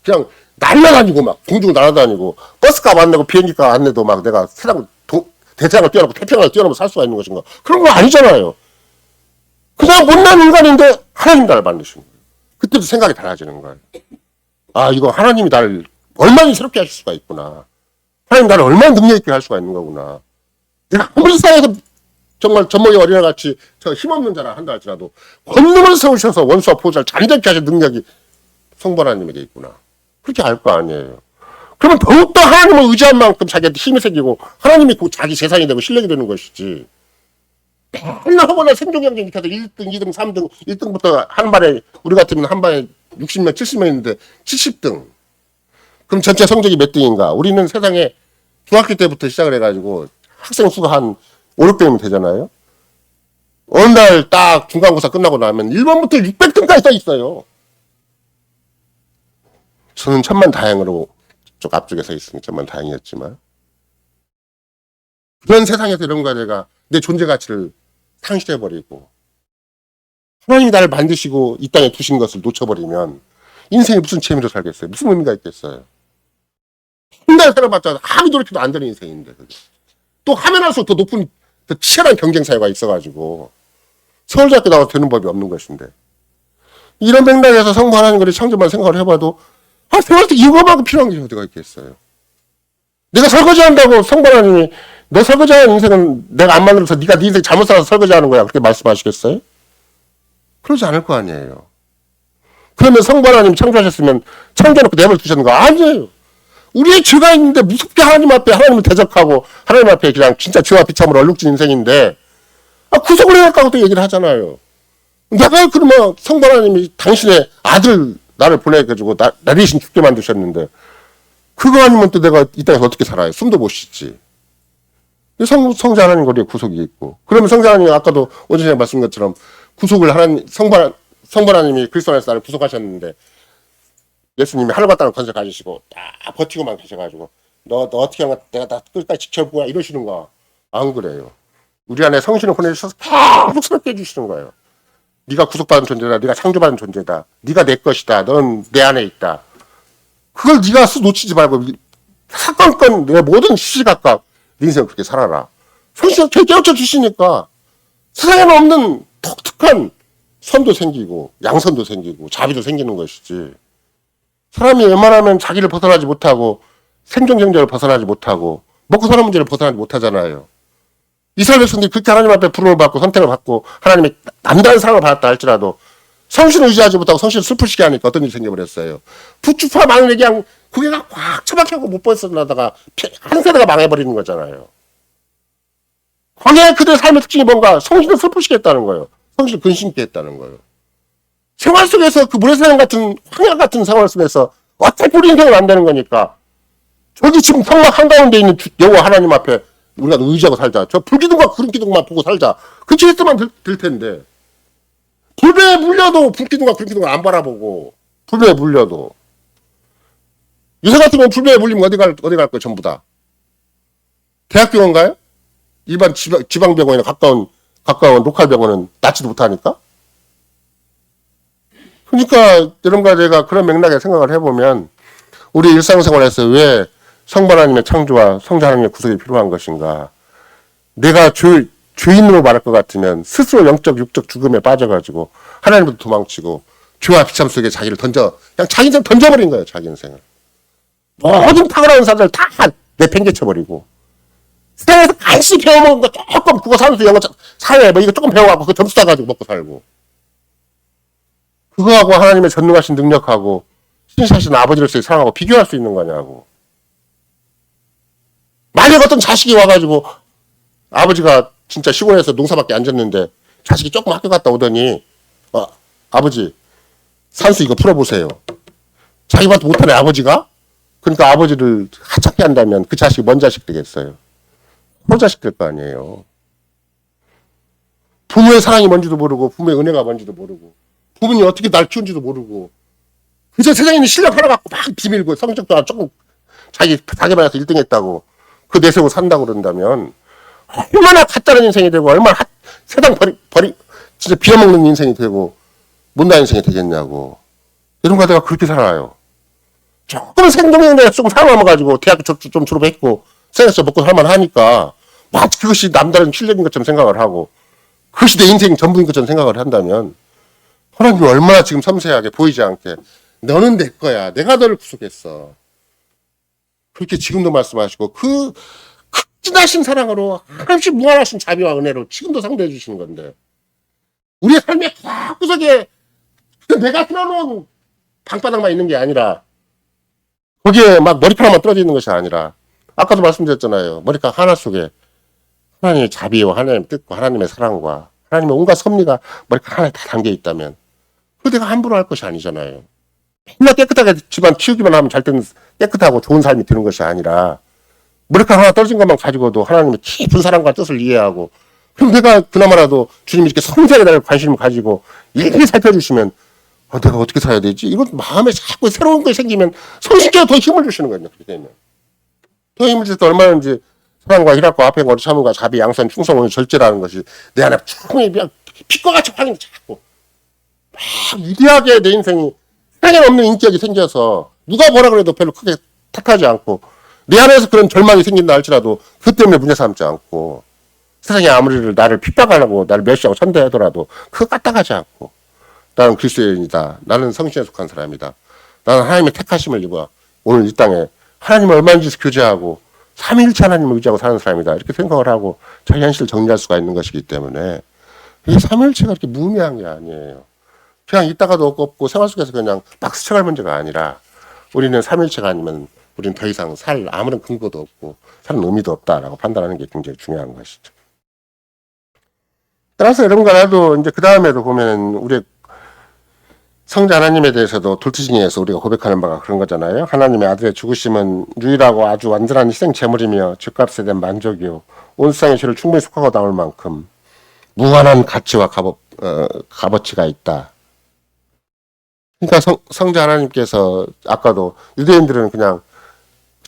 그냥 날아다니고 막 공중을 날아다니고 버스값 안 내고 비행기값 안 내도 막 내가 세상 대장을 뛰어넘고 태평양을 뛰어넘어 살 수가 있는 것인가 그런 거 아니잖아요. 그냥 못난 인간인데 하나님 나를 만드신 거예요. 그때부터 생각이 달라지는 거예요. 아 이거 하나님이 나를 얼마나 새롭게 하실 수가 있구나. 하나님 나를 얼마나 능력 있게 할 수가 있는 거구나. 내가 아무리 세상에서 정말 젖먹이 어린애같이 저 힘없는 자라 한다 할지라도 권능을 세우셔서 원수와 보호자를 잠잠케 하실 능력이 성부 하나님에게 있구나. 그렇게 알 거 아니에요. 그러면 더욱더 하나님을 의지한 만큼 자기한테 힘이 생기고 하나님이 자기 재산이 되고 실력이 되는 것이지. 맨날 허거나 생존 경쟁 밑에서 1등, 2등, 3등, 1등부터 한 반에 우리 같으면 한 반에 60명, 70명 있는데 70등. 그럼 전체 성적이 몇 등인가? 우리는 세상에 중학교 때부터 시작을 해가지고 학생 수가 한 5, 6등이면 되잖아요. 어느 날 딱 중간고사 끝나고 나면 1번부터 600등까지 써 있어요. 저는 천만다행으로 쪽 앞쪽에 서 있으니 천만다행이었지만 그런 세상에서 이런 거야 내가 내 존재 가치를 상실해버리고 하나님이 나를 만드시고 이 땅에 두신 것을 놓쳐버리면 인생에 무슨 재미로 살겠어요? 무슨 의미가 있겠어요? 한 달 살아봤자 아무 노력해도 안 되는 인생인데 그게. 또 하면 할수록 더 높은 더 치열한 경쟁 사회가 있어가지고 서울대학교 나와서 되는 법이 없는 것인데 이런 맥락에서 성부 하나님과의 창조만 생각을 해봐도 생활에서 이거만큼 필요한 게 어디가 있겠어요? 내가 설거지한다고 성부 하나님이 너 설거지하는 인생은 내가 안 만들어서 네가 네 인생 잘못 살아서 설거지하는 거야 그렇게 말씀하시겠어요? 그러지 않을 거 아니에요. 그러면 성부 하나님 창조하셨으면 창조해놓고 내버려 두셨는 거 아니에요. 우리의 죄가 있는데 무섭게 하나님 앞에 하나님을 대적하고 하나님 앞에 그냥 진짜 죄와 비참으로 얼룩진 인생인데 구속을 해야겠다고 또 얘기를 하잖아요. 내가 그러면 성부 하나님이 당신의 아들 나를 보내가지고 나 대신 죽게 만드셨는데 그거 아니면 또 내가 이 땅에서 어떻게 살아요? 숨도 못 쉬지. 성자 하나님 거리에 구속이 있고 그러면 성자 하나님이 아까도 오전에 말씀드린 것처럼 구속을 하나님 성부 하나님이 그리스도 안에서 나를 구속하셨는데 예수님이 하늘과 땅을 건져 가지시고 딱 버티고만 계셔가지고 너 어떻게 하면 내가 다 끝까지 지켜보야 이러시는 거 안 그래요. 우리 안에 성신을 보내주셔서 계속 새롭게 해주시는 거예요. 네가 구속받은 존재다. 네가 창조받은 존재다. 네가 내 것이다. 넌 내 안에 있다. 그걸 네가 놓치지 말고 사건건 내 모든 시시각각 네 인생을 그렇게 살아라. 성신을 깨우쳐 주시니까 세상에는 없는 독특한 선도 생기고 양선도 생기고 자비도 생기는 것이지. 사람이 웬만하면 자기를 벗어나지 못하고 생존 경제를 벗어나지 못하고 먹고 사는 문제를 벗어나지 못하잖아요. 이스라엘 백성들이 그렇게 하나님 앞에 부름을 받고 선택을 받고 하나님의 남다른 사랑을 받았다 할지라도 성신을 의지하지 못하고 성신을 슬프시게 하니까 어떤 일이 생겨버렸어요. 부추파 마늘에 그냥 고개가 꽉 처박혀고 못 벗어나다가 한 세대가 망해버리는 거잖아요. 광야의 그들의 삶의 특징이 뭔가 성신을 슬프시게 했다는 거예요. 성신을 근심케 했다는 거예요. 생활 속에서 그 모래사장 같은 황야 같은 생활 속에서 어차피 우리 인생을 안 되는 거니까 저기 지금 성막 한가운데 있는 여호와 하나님 앞에 우리가 의지하고 살자. 저 불기둥과 구름기둥만 보고 살자. 그 질서만 들 텐데 불배에 물려도 불기둥과 구름기둥을 안 바라보고 불배에 물려도 요새 같으면 불배에 물리면 어디 갈 거예요 전부 다. 대학병원 가요? 일반 지방병원이나 가까운 로컬 병원은 낫지도 못하니까? 그러니까 여러분과 제가 그런 맥락에 생각을 해보면 우리 일상생활에서 왜 성부 하나님의 창조와 성자 하나님의 구속이 필요한 것인가. 내가 죄인으로 말할 것 같으면 스스로 영적 육적 죽음에 빠져가지고 하나님부터 도망치고 죄와 비참 속에 자기를 그냥 자기 인생 던져버린 거예요. 자기 인생을. 모든 탁월한 사람들 다 내팽개쳐버리고 세상에서 간신히 배워먹은 거 조금 국어 산수 영어 사회 뭐 이거 조금 배워갖고 그 점수 따가지고 먹고 살고 그거하고 하나님의 전능하신 능력하고 신실하신 아버지로서의 사랑하고 비교할 수 있는 거냐고. 만약 어떤 자식이 와가지고 아버지가 진짜 시골에서 농사밖에 안 졌는데 자식이 조금 학교 갔다 오더니 아버지 산수 이거 풀어보세요. 자기한테 못하네 아버지가? 그러니까 아버지를 하찮게 한다면 그 자식이 뭔 자식 되겠어요? 호 자식 될 거 아니에요. 부모의 사랑이 뭔지도 모르고 부모의 은혜가 뭔지도 모르고 부모님이 어떻게 날 키운지도 모르고 그저 세상에 있는 실력 하나 갖고 막 비밀고 성적도 조금 자기 반에서 1등 했다고 그 내세우고 산다고 그런다면 얼마나 가짜는 인생이 되고 얼마나 세상 진짜 비워먹는 인생이 되고 못난 인생이 되겠냐고. 이런 거 내가 그렇게 살아요. 조금 생동에 내가 조금 살아남아가지고 대학교 좀 졸업했고 생에서 먹고 살만하니까 마치 그것이 남다른 실력인 것처럼 생각을 하고 그것이 내 인생 전부인 것처럼 생각을 한다면 하나님이 얼마나 지금 섬세하게 보이지 않게 너는 내 거야. 내가 너를 구속했어. 그렇게 지금도 말씀하시고 그 극진하신 사랑으로 한없이 무한하신 자비와 은혜로 지금도 상대해 주시는 건데 우리의 삶의 구석에 내가 틀어놓은 방바닥만 있는 게 아니라 거기에 막 머리카락만 떨어져 있는 것이 아니라 아까도 말씀드렸잖아요. 머리카락 하나 속에 하나님의 자비와 하나님의 뜻과 하나님의 사랑과 하나님의 온갖 섭리가 머리카락 하나에 다 담겨 있다면 그걸 내가 함부로 할 것이 아니잖아요. 맨날 깨끗하게 집안 치우기만 하면 잘 때는 깨끗하고 좋은 삶이 되는 것이 아니라 머리카락 하나 떨어진 것만 가지고도 하나님의 깊은 사랑과 뜻을 이해하고 그럼 내가 그나마라도 주님이 이렇게 섬세하게 나를 관심을 가지고 일일이 살펴주시면 내가 어떻게 살아야 되지? 이런 마음에 자꾸 새로운 게 생기면 성신께서 더 힘을 주시는 거예요. 그렇게 되면. 더 힘을 줄 때 얼마든지 사랑과 희락과 화평과 거룩 참음과 자비, 양선, 충성, 오늘 절제라는 것이 내 안에 충분히 그냥 빛과 같이 확인이 자꾸 막 위대하게 내 인생이 세상에 없는 인격이 생겨서 누가 뭐라 그래도 별로 크게 탓하지 않고 내 안에서 그런 절망이 생긴다 할지라도 그 때문에 문제 삼지 않고 세상에 아무리 나를 핍박하려고 나를 멸시하고 천대하더라도 그거 까딱하지 않고 나는 그리스도인이다. 나는 성신에 속한 사람이다. 나는 하나님의 택하심을 입어 오늘 이 땅에 하나님을 얼마든지 교제하고 삼위일체 하나님을 의지하고 사는 사람이다. 이렇게 생각을 하고 자기 현실을 정리할 수가 있는 것이기 때문에 이 삼위일체가 이렇게 무의미한 게 아니에요. 그냥 있다가도 없고 생활 속에서 그냥 박스 쳐갈 문제가 아니라 우리는 삼위일체가 아니면 우리는 더 이상 살 아무런 근거도 없고 사는 의미도 없다라고 판단하는 게 굉장히 중요한 것이죠. 따라서 여러분과 나도 이제 그 다음에도 보면 우리 성자 하나님에 대해서도 돌투징에서 우리가 고백하는 바가 그런 거잖아요. 하나님의 아들의 죽으심은 유일하고 아주 완전한 희생 제물이며 죄값에 대한 만족이요 온 세상의 죄를 충분히 속하고 나올 만큼 무한한 가치와 값어치가 있다. 그러니까 성자 하나님께서 아까도 유대인들은 그냥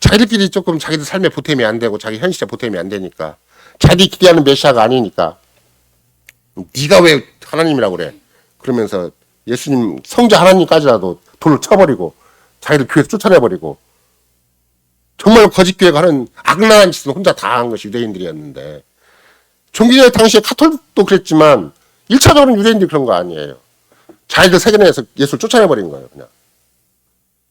자기들끼리 조금 자기들 삶에 보탬이 안 되고 자기 현실에 보탬이 안 되니까 자기 기대하는 메시아가 아니니까 네가 왜 하나님이라고 그래? 그러면서 예수님 성자 하나님까지라도 돌을 쳐버리고 자기들 교회에서 쫓아내버리고 정말 거짓 교회가 하는 악랄한 짓을 혼자 다 한 것이 유대인들이었는데 종교개혁 당시에 카톨릭도 그랬지만 1차적으로는 유대인들이 그런 거 아니에요. 자기들 세계내에서 예수를 쫓아내버린 거예요. 그냥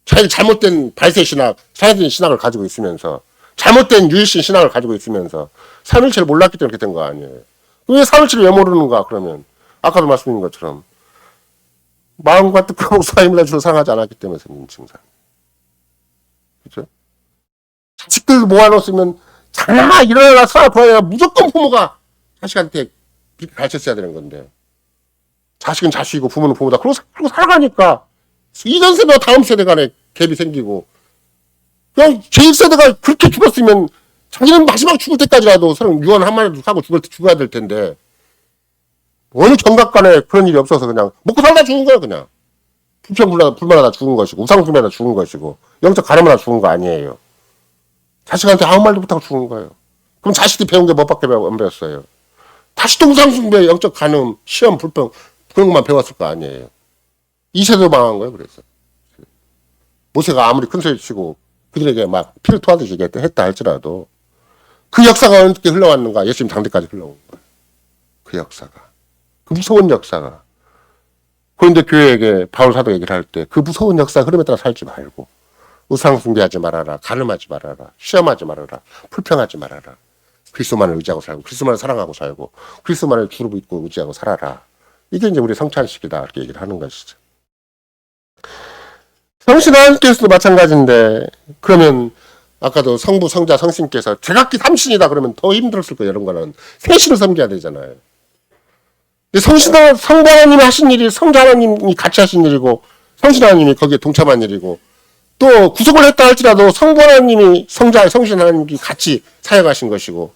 자기들 잘못된 발세 신학, 사회적인 신학을 가지고 있으면서 잘못된 유일신 신학을 가지고 있으면서 삼일체를 몰랐기 때문에 그렇게 된 거 아니에요. 왜 삼일체를 왜 모르는가 그러면 아까도 말씀드린 것처럼 마음과 뜻과 목숨과 힘을 주로 사랑하지 않았기 때문에 생긴 증상. 그죠? 자식들 모아놓으면 자나 일어나라 서라 돌아야 무조건 부모가 자식한테 그렇게 가르쳤어야 되는 건데 자식은 자식이고 부모는 부모다. 그러고 살아가니까 이전 세대와 다음 세대 간에 갭이 생기고 그냥 제1세대가 그렇게 죽었으면 자기는 마지막 죽을 때까지라도 서로 유언 한마디도 하고 죽어야 될 텐데 어느 경각간에 그런 일이 없어서 그냥 먹고 살다 죽은 거야 그냥. 불평불만하다 죽은 것이고 우상숭배하다 죽은 것이고 영적 가늠하다 죽은 거 아니에요. 자식한테 아무 말도 못하고 죽은 거예요. 그럼 자식들이 배운 게 뭐밖에 안 배웠어요. 다시 또 우상숭배, 영적 가늠, 시험, 불평 그런 것만 배웠을 거 아니에요. 2세도 망한 거예요. 그래서 모세가 아무리 큰 소리 치고 그들에게 막 피를 토하듯이 했다 할지라도 그 역사가 어떻게 흘러왔는가? 예수님 당대까지 흘러온 거예요. 그 역사가. 그 무서운 역사가. 그런데 교회에게 바울 사도 얘기를 할 때 그 무서운 역사 흐름에 따라 살지 말고 우상 숭배하지 말아라. 간음하지 말아라. 시험하지 말아라. 불평하지 말아라. 그리스도만을 의지하고 살고 그리스도만을 사랑하고 살고 그리스도만을 주로 믿고 의지하고 살아라. 이게 이제 우리 성찬식이다. 이렇게 얘기를 하는 것이죠. 성신 하나님께서도 마찬가지인데 그러면 아까도 성부, 성자, 성신께서 제각기 삼신이다 그러면 더 힘들었을 거예요. 이런 거는 셋이를 섬겨야 되잖아요. 성부 하나님이 하신 일이 성자 하나님이 같이 하신 일이고 성신 하나님이 거기에 동참한 일이고 또 구속을 했다 할지라도 성부 하나님이 성신 하나님이 같이 사역하신 것이고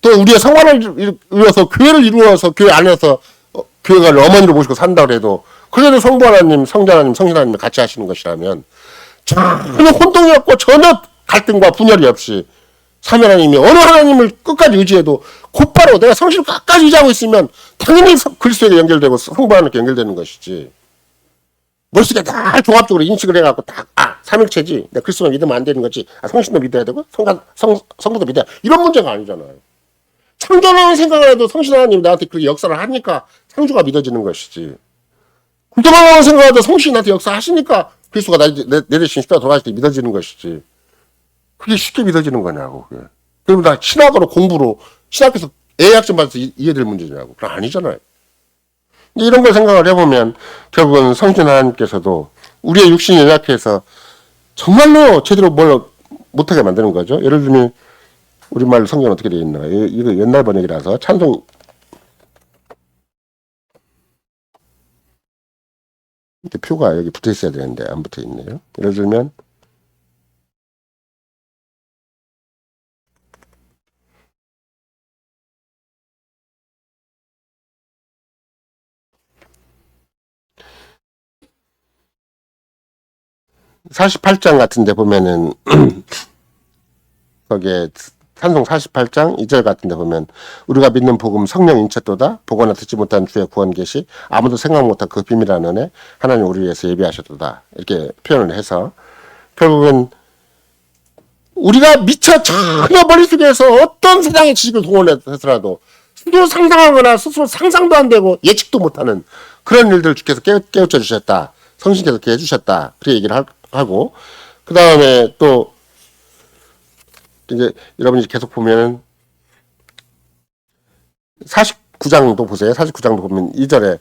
또 우리의 성관을 이루어서 교회를 이루어서 교회 안에서 교회가 어머니를 모시고 산다고 해도 그래도 성부 하나님, 성자 하나님, 성신 하나님이 같이 하시는 것이라면 전혀 혼동이 없고 전혀 갈등과 분열이 없이 삼위 하나님이 어느 하나님을 끝까지 의지해도 곧바로 내가 성신을 끝까지 의지하고 있으면 당연히 그리스도에게 연결되고 성부 하나님께 연결되는 것이지. 머릿속에 다 종합적으로 인식을 해갖고 삼일체지. 내가 그리스도만 믿으면 안 되는 거지. 성신도 믿어야 되고 성부도 믿어야 이런 문제가 아니잖아요. 창조라는 생각을 해도 성신 하나님이 나한테 그렇게 역사를 하니까 창조가 믿어지는 것이지. 구조라는 생각을 해도 성신이 나한테 역사하시니까 그리스도가 내 대신 십자가 돌아가실 때 믿어지는 것이지. 그게 쉽게 믿어지는 거냐고. 그게. 그럼 나 신학으로 공부로 신학에서 A학점 받아서 이해될 문제냐고. 그럼 아니잖아요. 이런 걸 생각을 해보면 결국은 성신 하나님께서도 우리의 육신이 연약해서 정말로 제대로 뭘 못하게 만드는 거죠. 예를 들면 우리말로 성경은 어떻게 되어 있나. 이거 옛날 번역이라서 찬송 이렇게 표가 여기 붙어 있어야 되는데 안 붙어 있네요. 예를 들면 48장 같은 데 보면은 거기에 찬송 48장 2절 같은 데 보면 우리가 믿는 복음 성령 인체도다 보거나 듣지 못한 주의 구원 계시 아무도 생각 못한 그 비밀한 은혜 하나님 우리 위해서 예비하셨도다 이렇게 표현을 해서 결국은 우리가 미처 전혀 머릿속에서 어떤 세상의 지식을 동원해서라도 스스로 상상하거나 스스로 상상도 안 되고 예측도 못하는 그런 일들을 주께서 깨우쳐 주셨다. 성신께서 그렇게 해주셨다. 그렇게 얘기를 하고 그 다음에 또 이제 여러분이 계속 보면은 49장도 보세요. 49장도 보면 2절에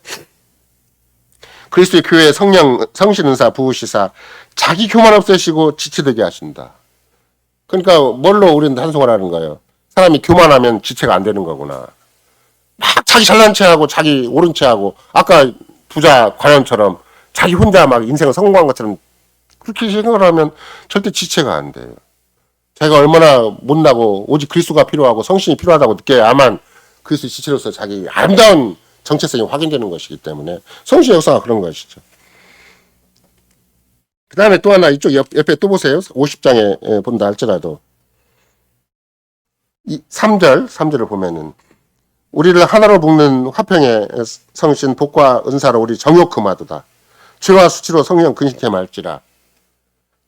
그리스도의 교회의 성신 은사 부으시사 자기 교만 없애시고 지체되게 하신다. 그러니까 뭘로 우리는 찬송을 하는 거예요. 사람이 교만하면 지체가 안 되는 거구나. 막 자기 잘난 체하고 자기 옳은 체하고 아까 부자 과연처럼 자기 혼자 막 인생을 성공한 것처럼 그렇게 생각을 하면 절대 지체가 안 돼요. 자기가 얼마나 못나고 오직 그리스도가 필요하고 성신이 필요하다고 느껴야만 그리스도의 지체로서 자기 아름다운 정체성이 확인되는 것이기 때문에 성신 역사가 그런 것이죠. 그 다음에 또 하나 이쪽 옆에 또 보세요. 50장에 본다 할지라도 3절을 보면은 우리를 하나로 묶는 화평의 성신 복과 은사로 우리 정욕 금하도다. 죄와 수치로 성령 근심케 말지라.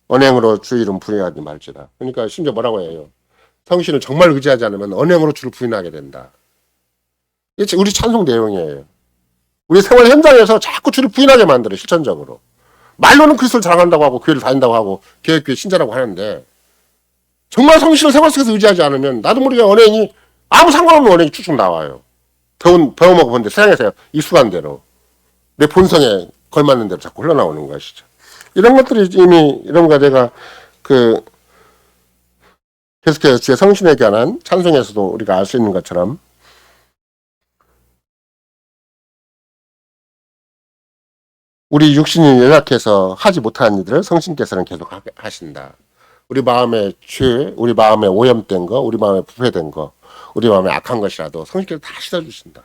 언행으로 주 이름 부인하지 말지라. 그러니까 심지어 뭐라고 해요? 성신을 정말 의지하지 않으면 언행으로 주를 부인하게 된다. 이게 우리 찬송 내용이에요. 우리 생활 현장에서 자꾸 주를 부인하게 만들어요. 실천적으로. 말로는 그리스도를 자랑한다고 하고 교회를 다닌다고 하고 교회 신자라고 하는데 정말 성신을 생활 속에서 의지하지 않으면 나도 모르게 언행이 아무 상관없는 언행이 쭉쭉 나와요. 배워먹어 본데 세상에서 익숙한 대로 내 본성에 걸맞는 대로 자꾸 흘러나오는 것이죠. 이런 것들이 이미 이런 거 내가 계속해서 주의 성신에 관한 찬송에서도 우리가 알 수 있는 것처럼 우리 육신이 연약해서 하지 못하는 일들을 성신께서는 계속 하신다. 우리 마음의 죄, 우리 마음에 오염된 거, 우리 마음에 부패된 거, 우리 마음에 악한 것이라도 성신께서 다 씻어주신다.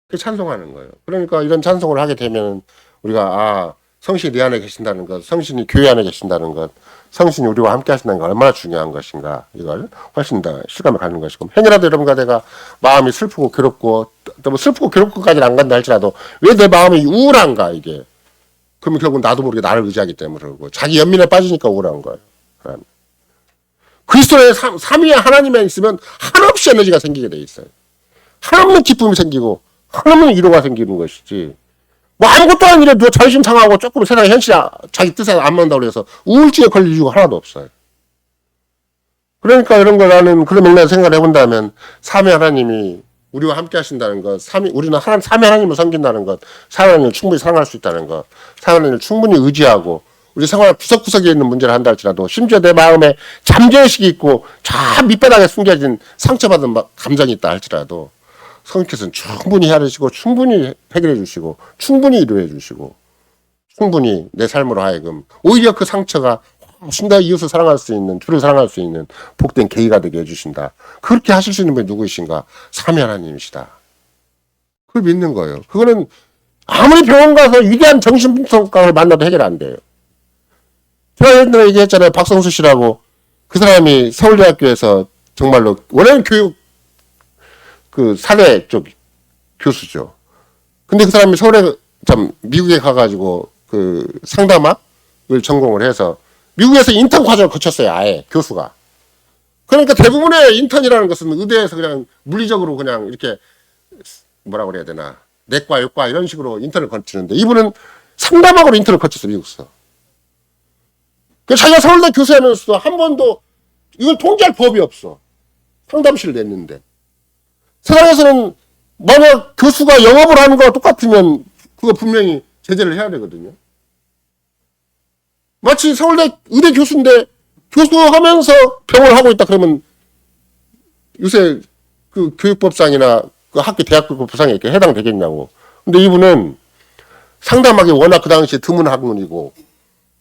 그렇게 찬송하는 거예요. 그러니까 이런 찬송을 하게 되면 우리가 성신이 내 안에 계신다는 것, 성신이 교회 안에 계신다는 것, 성신이 우리와 함께 하신다는 게 얼마나 중요한 것인가 이걸 훨씬 더 실감을 갖는 것이고 행여라도 여러분과 내가 마음이 슬프고 괴롭고 또 뭐 슬프고 괴롭고까지는 안 간다 할지라도 왜 내 마음이 우울한가 이게 그러면 결국 나도 모르게 나를 의지하기 때문에 그러고 자기 연민에 빠지니까 억울한 거예요. 그리스도의 삼위의 하나님에 있으면 한없이 에너지가 생기게 돼 있어요. 한없는 기쁨이 생기고 한없는 위로가 생기는 것이지. 뭐 아무것도 아닌 일에 누가 자존심 상하고 조금 세상의 현실이 자기 뜻에 안 맞는다고 해서 우울증에 걸릴 이유가 하나도 없어요. 그러니까 이런 거 나는 그런 맥락에서 생각을 해본다면 삼위 하나님이 우리와 함께 하신다는 것, 우리는 삼위 하나님을 섬긴다는 것, 삼위 하나님을 충분히 사랑할 수 있다는 것, 삼위 하나님을 충분히 의지하고 우리 생활 구석구석에 있는 문제를 한다 할지라도 심지어 내 마음에 잠재의식이 있고 저 밑바닥에 숨겨진 상처받은 감정이 있다 할지라도 성령께서는 충분히 헤아리시고 충분히 해결해 주시고 충분히 이루해 주시고 충분히 내 삶으로 하여금 오히려 그 상처가 훨씬 더 이웃을 사랑할 수 있는 주를 사랑할 수 있는 복된 계기가 되게 해주신다. 그렇게 하실 수 있는 분이 누구이신가? 삼위 하나님이시다. 그걸 믿는 거예요. 그거는 아무리 병원 가서 위대한 정신분석가를 만나도 해결 안 돼요. 제가 옛날에 얘기했잖아요. 박성수 씨라고 그 사람이 서울대학교에서 정말로 원래는 교육 그 사대 쪽 교수죠. 근데 그 사람이 서울에 미국에 가가지고 그 상담학을 전공을 해서 미국에서 인턴 과정을 거쳤어요. 아예 교수가. 그러니까 대부분의 인턴이라는 것은 의대에서 그냥 물리적으로 그냥 이렇게 뭐라고 그래야 되나 내과, 외과 이런 식으로 인턴을 거치는데 이분은 상담학으로 인턴을 거쳤어요. 미국에서. 자기가 서울대 교수하면서도 한 번도 이걸 통제할 법이 없어. 상담실을 냈는데. 세상에서는 만약 교수가 영업을 하는 거와 똑같으면 그거 분명히 제재를 해야 되거든요. 마치 서울대 의대 교수인데 교수하면서 병을 하고 있다 그러면 요새 그 교육법상이나 그 학교 대학교법상에 이렇게 해당되겠냐고. 근데 이분은 상담학이 워낙 그 당시에 드문 학문이고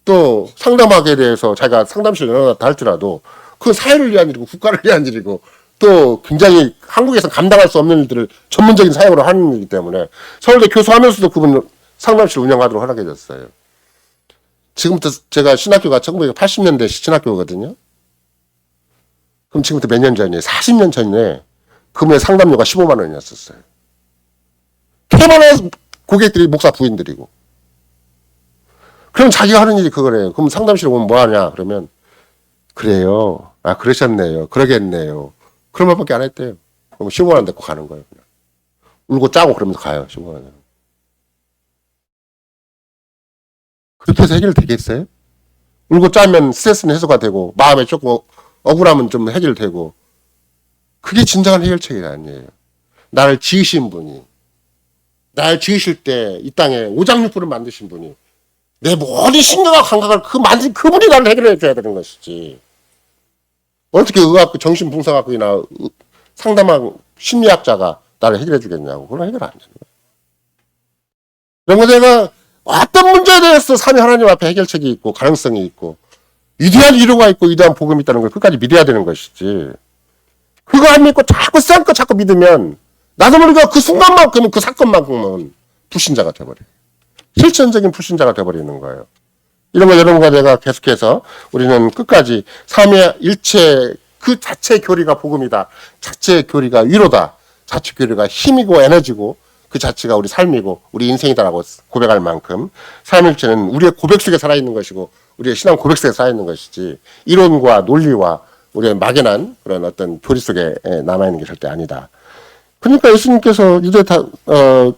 또 상담학에 대해서 자기가 상담실을 열어놨다 할지라도 그 사회를 위한 일이고 국가를 위한 일이고 또 굉장히 한국에서 감당할 수 없는 일들을 전문적인 사역으로 하는 일이기 때문에 서울대 교수하면서도 그분 상담실 운영하도록 허락해줬어요. 지금부터 제가 신학교가 1980년대 신학교거든요. 그럼 지금부터 몇 년 전이에요? 40년 전에 그분의 상담료가 15만 원이었었어요. 태반의 고객들이 목사 부인들이고. 그럼 자기가 하는 일이 그거래요. 그럼 상담실에 오면 뭐 하냐? 그러면 그래요. 아 그러셨네요. 그러겠네요. 그런 말밖에 안 했대요. 그럼 15만 원 데리고 가는 거예요. 그냥. 울고 짜고 그러면서 가요. 15만 원. 그렇게 해서 해결되겠어요? 울고 짜면 스트레스는 해소가 되고 마음에 조금 억울하면 좀 해결되고 그게 진정한 해결책이 아니에요. 나를 지으신 분이 나를 지으실 때 이 땅에 오장육부를 만드신 분이 내 모든 신경과 감각을 만든 그분이 나를 해결해 줘야 되는 것이지. 어떻게 의학, 정신분석학이나 상담학 심리학자가 나를 해결해 주겠냐고. 그건 해결 안 되는 거예요. 그런 거 내가 어떤 문제에 대해서 삼위 하나님 앞에 해결책이 있고 가능성이 있고 위대한 위로가 있고 위대한 복음이 있다는 걸 끝까지 믿어야 되는 것이지. 그거 안 믿고 자꾸 싼 거 자꾸 믿으면 나도 모르게 그 순간만큼은 그 사건만큼은 불신자가 돼버려요. 실천적인 불신자가 돼버리는 거예요. 이런 거 여러분과 내가 계속해서 우리는 끝까지 삼위일체 그 자체의 교리가 복음이다. 자체의 교리가 위로다. 자체 교리가 힘이고 에너지고 그 자체가 우리 삶이고 우리 인생이다라고 고백할 만큼 삼위일체는 우리의 고백 속에 살아있는 것이고 우리의 신앙 고백 속에 살아있는 것이지 이론과 논리와 우리의 막연한 그런 어떤 교리 속에 남아있는 게 절대 아니다. 그러니까 예수님께서 이제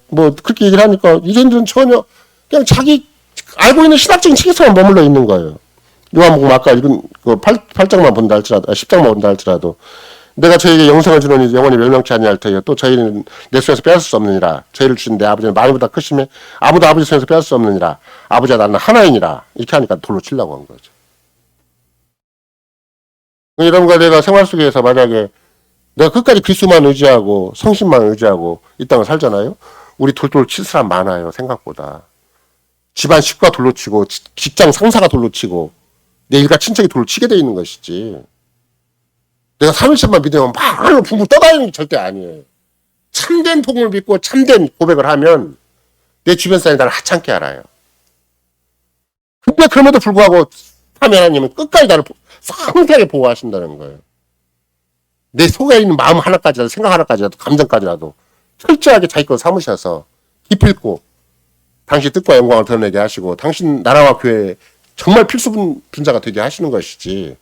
뭐 그렇게 얘기를 하니까 이제들은 전혀 그냥 자기 알고 있는 신학적인 책에서만 머물러 있는 거예요. 요한복음 아까 읽은 그 8장만 본다 할지라도 10장만 본다 할지라도 내가 저에게 영생을 주노니 영원히 멸망치 아니할 터이요 또 저희는 내 손에서 빼앗을 수 없느니라. 저희를 주신 내 아버지는 많이보다 크심에 아무도 아버지 손에서 빼앗을 수 없느니라. 아버지와 나는 하나이니라. 이렇게 하니까 돌로 치려고 한 거죠. 여러분과 내가 생활 속에서 만약에 내가 끝까지 그리스도만 의지하고 성신만 의지하고 이 땅을 살잖아요. 우리 돌돌 칠 사람 많아요. 생각보다. 집안 식구가 돌로 치고 직장 상사가 돌로 치고 내 일가 친척이 돌로 치게 돼 있는 것이지. 내가 삼일체만 믿으면 말로 붕붕 떠다니는 게 절대 아니에요. 참된 복음을 믿고 참된 고백을 하면 내 주변 사람이 나를 하찮게 알아요. 근데 그럼에도 불구하고 삼위 하나님은 끝까지 나를 상세하게 보호하신다는 거예요. 내 속에 있는 마음 하나까지라도 생각 하나까지라도 감정까지라도 철저하게 자기 걸 삼으셔서 기필코 당신 뜻과 영광을 드러내게 하시고 당신 나라와 교회에 정말 필수 분자가 되게 하시는 것이지.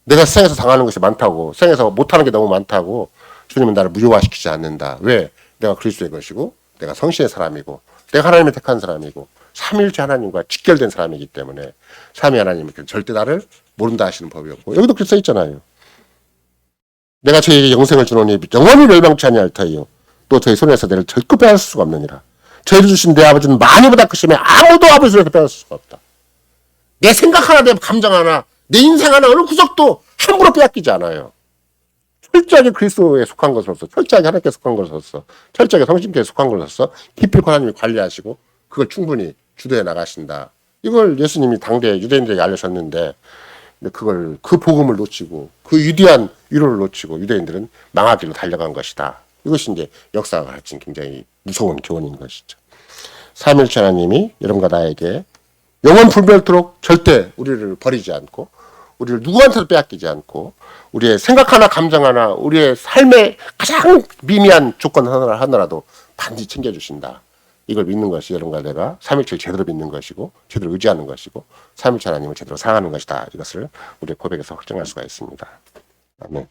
내가 세상에서 당하는 것이 많다고, 세상에서 못하는 게 너무 많다고 주님은 나를 무효화시키지 않는다. 왜? 내가 그리스도의 것이고 내가 성신의 사람이고 내가 하나님의 택한 사람이고 삼위일체 하나님과 직결된 사람이기 때문에 삼위 하나님은 절대 나를 모른다 하시는 법이 없고, 여기도 그렇게 써 있잖아요. 내가 저희에게 영생을 주노니 영원히 멸망치 아니할 터이요 또 저희 손에서 내를 절대 빼앗을 수가 없느니라. 저희를 주신 내 아버지는 많이보다 크심에 아무도 아버지 손에서 빼앗을 수가 없다. 내 생각 하나, 내 감정 하나, 내 인생 하나 어느 구석도 함부로 빼앗기지 않아요. 철저하게 그리스도에 속한 것으로서, 철저하게 하나님께 속한 것으로서, 철저하게 성신께 속한 것으로서 깊이 하나님이 관리하시고 그걸 충분히 주도해 나가신다. 이걸 예수님이 당대 유대인들에게 알려줬는데 그걸, 그 복음을 놓치고 그 위대한 위로를 놓치고 유대인들은 망하기로 달려간 것이다. 이것이 이제 역사가 가르친 굉장히 무서운 교훈인 것이죠. 삼위일체 하나님이 여러분과 나에게 영원 불멸토록 절대 우리를 버리지 않고 우리를 누구한테도 빼앗기지 않고 우리의 생각 하나 감정 하나 우리의 삶의 가장 미미한 조건 하나라도 반드시 챙겨주신다. 이걸 믿는 것이 여러분과 내가 삼위일체를 제대로 믿는 것이고 제대로 의지하는 것이고 삼위일체 하나님을 제대로 사랑하는 것이다. 이것을 우리의 고백에서 확정할 수가 있습니다. 아멘.